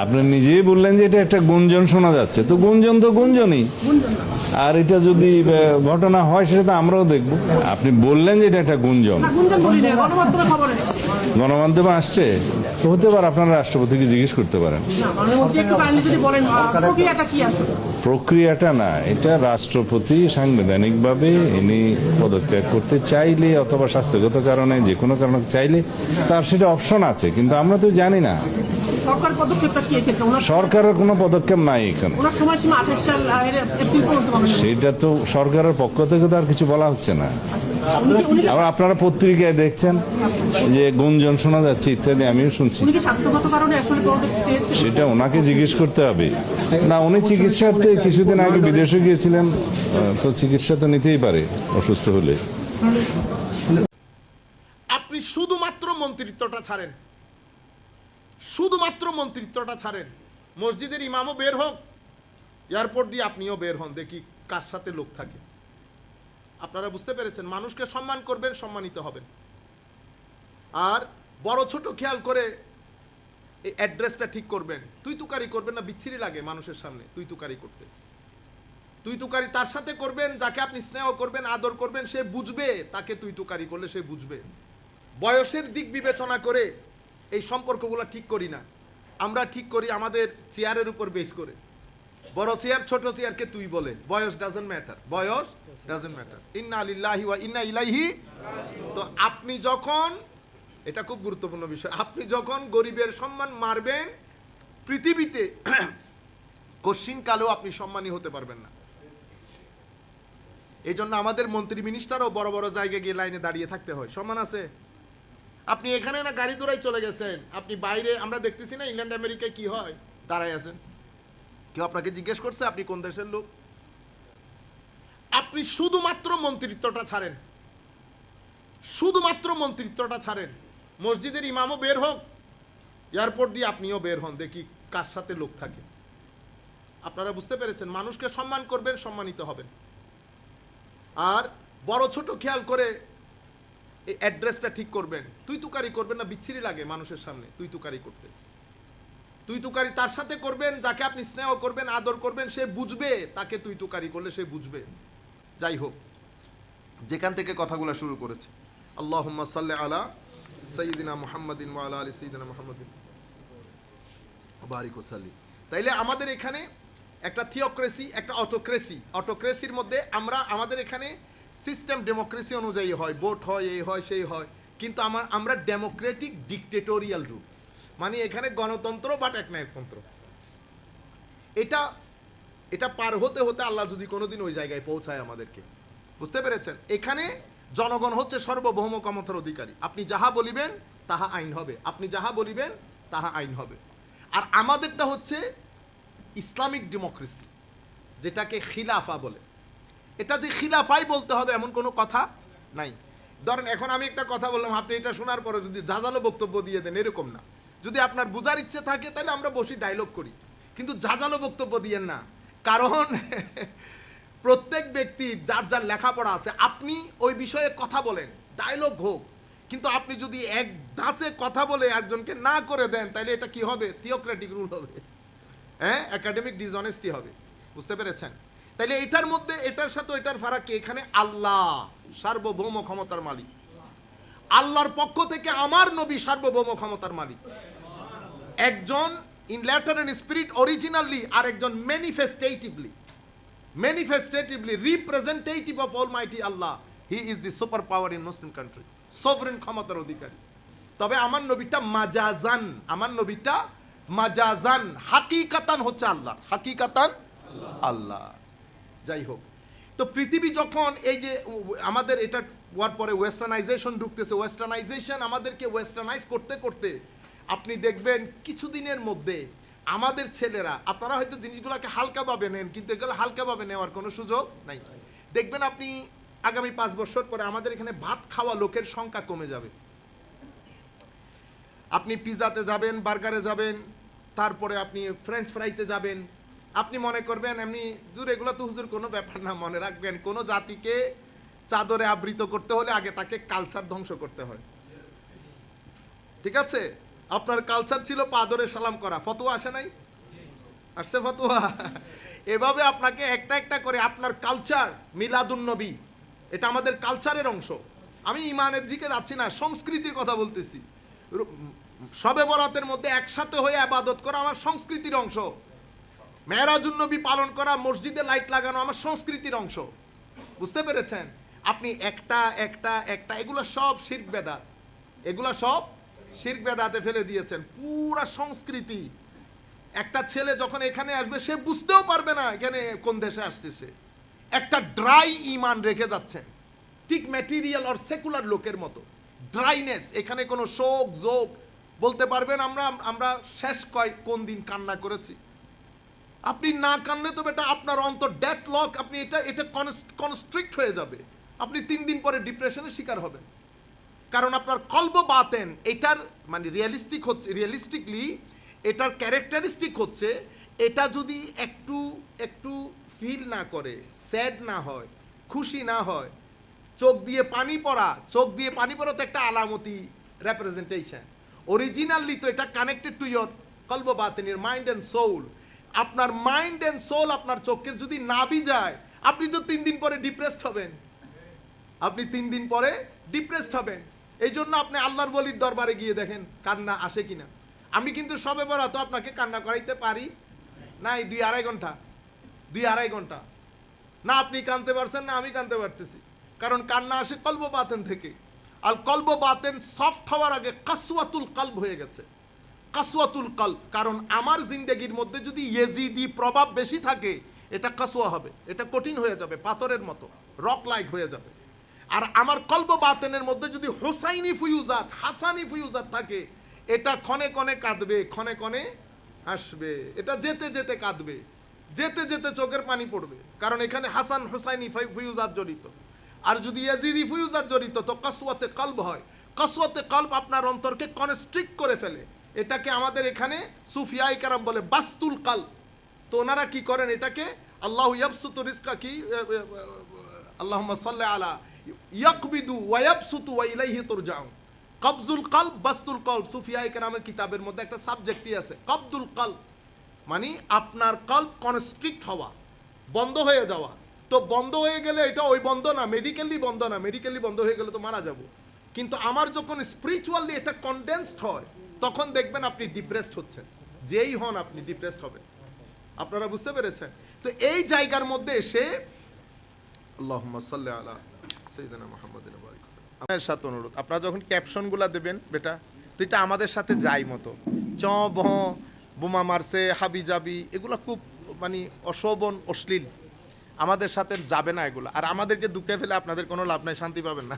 আপনি নিজেই বললেন যে এটা একটা গুঞ্জন শোনা যাচ্ছে, তো গুঞ্জনই। আর এটা যদি ঘটনা হয় সেটা তো আমরাও দেখব। আপনি বললেন যে এটা একটা গুঞ্জন, গণমাধ্যমে আসছে, তো হতে পারে আপনারা রাষ্ট্রপতিকে জিজ্ঞেস করতে পারেন। প্রক্রিয়াটা না, এটা রাষ্ট্রপতি সাংবিধানিকভাবে ইনি পদত্যাগ করতে চাইলে অথবা স্বাস্থ্যগত কারণে যে কোনো কারণে চাইলে তার সেটা অপশন আছে, কিন্তু আমরা তো জানি না। সরকারের কোনো পদক্ষেপ নাই এখানে, সেটা তো সরকারের পক্ষ থেকে তো আর কিছু বলা হচ্ছে না। আবার আপনারা পত্রিকায় দেখছেন যে গুঞ্জন শোনা যাচ্ছে ইত্যাদি, আমিও শুনছি। সেটা ওনাকে জিজ্ঞেস করতে হবে। না, উনি চিকিৎসাতে কিছুদিন আগে বিদেশে গিয়েছিলেন, তো চিকিৎসা তো নিতেই পারে অসুস্থ হলে। আপনি শুধুমাত্র মন্ত্রিত্বটা ছাড়েন, শুধুমাত্র মন্ত্রিত্বটা ছাড়েন। মসজিদের ইমামও বের হোক, এয়ারপোর্ট দিয়ে আপনিও বের হন, দেখি কার সাথে লোক থাকে। আপনারা বুঝতে পেরেছেন? মানুষকে সম্মান করবেন, সম্মানিত হবেন। আর বড় ছোট খেয়াল করে এই অ্যাড্রেসটা ঠিক করবেন। তুই তুকারি করবেন না, বিচ্ছিরি লাগে মানুষের সামনে তুই তুকারি করতে। তুই তুকারি তার সাথে করবেন যাকে আপনি স্নেহ করবেন, আদর করবেন, সে বুঝবে। তাকে তুই তুকারি করলে সে বুঝবে। বয়সের দিক বিবেচনা করে এই সম্পর্কগুলো ঠিক করি না আমরা, ঠিক করি আমাদের চেয়ারের উপর বেস করে। বড় চেয়ার ছোট চেয়ারকে তুই বলে, বয়স ডাজন্ট ম্যাটার, বয়স ডাজন্ট ম্যাটার। ইন্না লিল্লাহি ওয়া ইন্না ইলাইহি। তো আপনি যখন, এটা খুব গুরুত্বপূর্ণ বিষয়, আপনি যখন গরিবের সম্মান মারবেন, পৃথিবীতে কশ্চিন কালেও আপনি সম্মানী হতে পারবেন না। এই জন্য আমাদের মন্ত্রী মিনিস্টারও বড় বড় জায়গায় গিয়ে লাইনে দাঁড়িয়ে থাকতে হয়। সম্মান আছে? আপনি এখানে না গাড়ি দৌড়াই চলে গেছেন, আপনি বাইরে আমরা দেখতেছি না ইংল্যান্ড আমেরিকায় কি হয়, দাঁড়াই আছেন। কেউ আপনাকে জিজ্ঞেস করছে আপনি কোন দেশের লোক? আপনি শুধুমাত্র মন্ত্রিত্বটা ছাড়েন, শুধুমাত্র মন্ত্রিত্বটা ছাড়েন। মসজিদের ইমামও বের হোক, এয়ারপোর্ট দিয়ে আপনিও বের হন, দেখি কার সাথে লোক থাকে। আপনারা বুঝতে পেরেছেন? মানুষকে সম্মান করবেন, সম্মানিত হবেন। আর বড় ছোট খেয়াল করে এই অ্যাড্রেসটা ঠিক করবেন। তুই তুকারি করবেন না, বিচ্ছিরি লাগে মানুষের সামনে তুই তুকারি করতে। তুই তুকারি তার সাথে করবেন যাকে আপনি স্নেহ করবেন, আদর করবেন, সে বুঝবে। তাকে তুই তুকারি করলে সে বুঝবে। যাই হোক, যেখান থেকে কথাগুলো শুরু করেছে, আল্লাহুম্মা সাল্লি আলা সাইয়্যিদিনা মুহাম্মাদিন ওয়া আলা আলি সাইয়্যিদিনা মুহাম্মাদিন ওয়া বারিক ওয়া সাল্লিম। তাইলে আমাদের এখানে একটা থিওক্রেসি, একটা অটোক্রেসি। অটোক্রেসির মধ্যে আমাদের এখানে সিস্টেম ডেমোক্রেসি অনুযায়ী হয়, ভোট হয়, এই হয় সেই হয়, কিন্তু আমরা ডেমোক্রেটিক ডিক্টেটোরিয়াল রুল, মানে এখানে গণতন্ত্র বাট একনায়কতন্ত্র। এটা পার হতে হতে আল্লাহ যদি কোনোদিন ওই জায়গায় পৌঁছায় আমাদেরকে, বুঝতে পেরেছেন? এখানে জনগণ হচ্ছে সর্বভৌম ক্ষমতার অধিকারী। আপনি যাহা বলিবেন তাহা আইন হবে, আপনি যাহা বলিবেন তাহা আইন হবে। আর আমাদেরটা হচ্ছে ইসলামিক ডেমোক্রেসি, যেটাকে খিলাফা বলে। এটা যে খিলাফাই বলতে হবে এমন কোনো কথা নাই। ধরেন এখন আমি একটা কথা বললাম, আপনি এটা শোনার পরে যদি জাজালো বক্তব্য দিয়ে দেন, এরকম না। যদি আপনার বুঝার ইচ্ছে থাকে তাহলে আমরা বসি ডায়লগ করি, কিন্তু জাজালো বক্তব্য দিয়েন না। কারণ প্রত্যেক ব্যক্তি যার যার লেখাপড়া আছে, আপনি ওই বিষয়ে কথা বলেন, ডায়লগ হোক, কিন্তু আপনি যদি এক ধাঁচে কথা বলে একজনকে না করে দেন, তাহলে এটা কি হবে? থিওক্রেটিক রুল হবে, হ্যাঁ, একাডেমিক ডিসঅনেস্টি হবে। বুঝতে পেরেছেন? তাইলে এটার মধ্যে এটার সাথে এটার ফারাক কি? এখানে আল্লাহ সার্বভৌম ক্ষমতার মালিক, আল্লাহর পক্ষ থেকে আমার নবী সার্বভৌম ক্ষমতার মালিক। একজন in letter and spirit originally, আর একজন ম্যানিফেস্টেটিভলি রিপ্রেজেন্টেটিভ অফ অলমাইটি আল্লাহ। He is the super power in Muslim country, sovereign ক্ষমতার অধিকারী। তবে আমার নবীটা মাজাজান, আমার নবীটা মাজাজান, হাকিকাতান হচ্ছে আল্লাহ, হাকিকাতান আল্লাহ। যাই হোক, তো পৃথিবী যখন এই যে আমাদের এটা হওয়ার পরে ওয়েস্টার্নাইজেশন ঢুকতেছে, ওয়েস্টার্নাইজেশন আমাদেরকে ওয়েস্টার্নাইজ করতে করতে আপনি দেখবেন কিছুদিনের মধ্যে আমাদের ছেলেরা, আপনারা হয়তো জিনিসগুলোকে হালকাভাবে নেন, কিন্তু এগুলো হালকাভাবে নেওয়ার কোনো সুযোগ নাই। দেখবেন আপনি আগামী 5 বছর পরে আমাদের এখানে ভাত খাওয়া লোকের সংখ্যা কমে যাবে। আপনি পিজাতে যাবেন, বার্গারে যাবেন, তারপরে আপনি ফ্রেঞ্চ ফ্রাইতে যাবেন, আপনি মনে করবেন এমনি হুজুর এগুলো তো হুজুর কোনো ব্যাপার না। মনে রাখবেন, কোনো জাতিকে চাদরে আবৃত করতে হলে আগে তাকে কালচার ধ্বংস করতে হয়, ঠিক আছে? আপনার কালচার ছিল পা ধরে সালাম করা, ফতোয়া আসে নাই? আসছে ফতোয়া। এভাবে আপনাকে একটা একটা করে আপনার কালচার, মিলাদুন নবী, এটা আমাদের কালচারের অংশ। আমি ইমানের দিকে যাচ্ছি না, সংস্কৃতির কথা বলতেছি। শবে বরাতের মধ্যে একসাথে হয়ে আবাদত করা আমার সংস্কৃতির অংশ। মেরাজুন নবী পালন করা, মসজিদে লাইট লাগানো আমার সংস্কৃতির অংশ। বুঝতে পেরেছেন? আপনি একটা একটা একটা এগুলো সব শিরক বেদাত, এগুলো সব শিরক বেদাতে ফেলে দিয়েছেন। পুরা সংস্কৃতি, একটা ছেলে যখন এখানে আসবে সে বুঝতেও পারবে না এখানে কোন দেশে আসছে। সে একটা ড্রাই ইমান রেখে যাচ্ছেন, ঠিক ম্যাটেরিয়াল আর সেকুলার লোকের মতো ড্রাইনেস। এখানে কোনো শোক জোক বলতে পারবেন আমরা শেষ কোন দিন কান্না করেছি? আপনি না কানলে তো বেটা আপনার অন্তর ডেড লক, আপনি এটা কনস্ট্রিক্ট হয়ে যাবে। আপনি 3 দিন পরে ডিপ্রেশনের শিকার হবেন, কারণ আপনার কলব বাতেন এটার মানে রিয়েলিস্টিকলি এটার ক্যারেক্টারিস্টিক হচ্ছে, এটা যদি একটু একটু ফিল না করে, স্যাড না হয়, খুশি না হয়, চোখ দিয়ে পানি পড়া তো একটা আলামতি রেপ্রেজেন্টেশন। অরিজিনালি তো এটা কানেক্টেড টু ইয়োর কলব বাতেন, ইয়োর মাইন্ড অ্যান্ড সোল। আপনার মাইন্ড অ্যান্ড সোল আপনার চোখের যদি না ভিজায়, আপনি তো 3 দিন পরে ডিপ্রেসড হবেন। আপনি 3 দিন পরে ডিপ্রেসড হবেন। এই জন্য আপনি আল্লাহর বলির দরবারে গিয়ে দেখেন কান্না আসে কিনা। আমি কিন্তু সবে বরাত আপনাকে কান্না করাইতে পারি না, এই 2-2.5 ঘন্টা না আপনি কানতে পারছেন না আমি কানতে পারতেছি, কারণ কান্না আসে কলব বাতেন থেকে। আর কলব বাতেন সফট হওয়ার আগে কাসওয়াতুল কলব হয়ে গেছে, কাসওয়াতুল কলব। কারণ আমার জিন্দেগির মধ্যে যদি ইয়েজিদি প্রভাব বেশি থাকে, এটা কাসওয়া হবে, এটা কঠিন হয়ে যাবে, পাথরের মতো রক লাইক হয়ে যাবে। আর আমার কলব বাতেনের মধ্যে যদি হোসাইনি ফুয়ুজাত, হাসানি ফুয়ুজাত থাকে, এটা ক্ষণে ক্ষণে কাঁদবে, ক্ষণে ক্ষণে হাসবে, এটা যেতে যেতে কাঁদবে, যেতে যেতে চোখের পানি পড়বে, কারণ এখানে হাসান হোসাইনি ফুয়ুজাত জড়িত। আর যদি ইয়াজিদি ফুয়ুজাত জড়িত তো কাসওয়াতে কলব হয়। কাসওয়াতে কলব আপনার অন্তরকে কনস্ট্রিক্ট করে ফেলে। এটাকে আমাদের এখানে সুফিয়ায়ে কেরাম বলে বাস্তুল কলব। তো ওনারা কি করেন এটাকে? আল্লাহু ইয়াবসুতু রিজকা কি আল্লাহুম্মা সাল্লি আলা ইয়াকবিদু ওয়া ইয়াবসুতু ওয়া ইলাইহি তুরজাউন। কবজুল কলব, বাস্তুল কলব, সুফিয়ায়ে কেরামের কিতাবের মধ্যে একটা সাবজেক্টই আছে, কবদুল কলব, মানে আপনার কলব কনস্ট্রিক্ট হওয়া, বন্ধ হয়ে যাওয়া। তো বন্ধ হয়ে গেলে এটা ওই বন্ধ না, মেডিকেলি বন্ধ না, মেডিকেলি বন্ধ হয়ে গেলে তো মারা যাব। কিন্তু আমার যখন স্পিরিচুয়ালি এটা কনডেন্সড হয়, তখন দেখবেন আপনি ডিপ্রেসড হচ্ছেন, যেই হন আপনি ডিপ্রেসড হবেন। আপনারা বুঝতে পেরেছেন? তো এই জায়গার মধ্যে এসে আল্লাহুম্মা সাল্লি আলা সাইয়্যিদিনা মুহাম্মাদিন ওয়া বারিক ওয়াসাল্লাম। আমার সাথে অনুরোধ, আপনারা যখন ক্যাপশনগুলো দেবেন বেটা, তো এটা আমাদের সাথে যাই মতো চ ব বোমা মারছে হাবি জাবি, এগুলো খুব মানে অশোভন অশ্লীল, আমাদের সাথে যাবে না এগুলো। আর আমাদেরকে দুঃখে ফেলে আপনাদের কোনো লাভ নাই, শান্তি পাবেন না।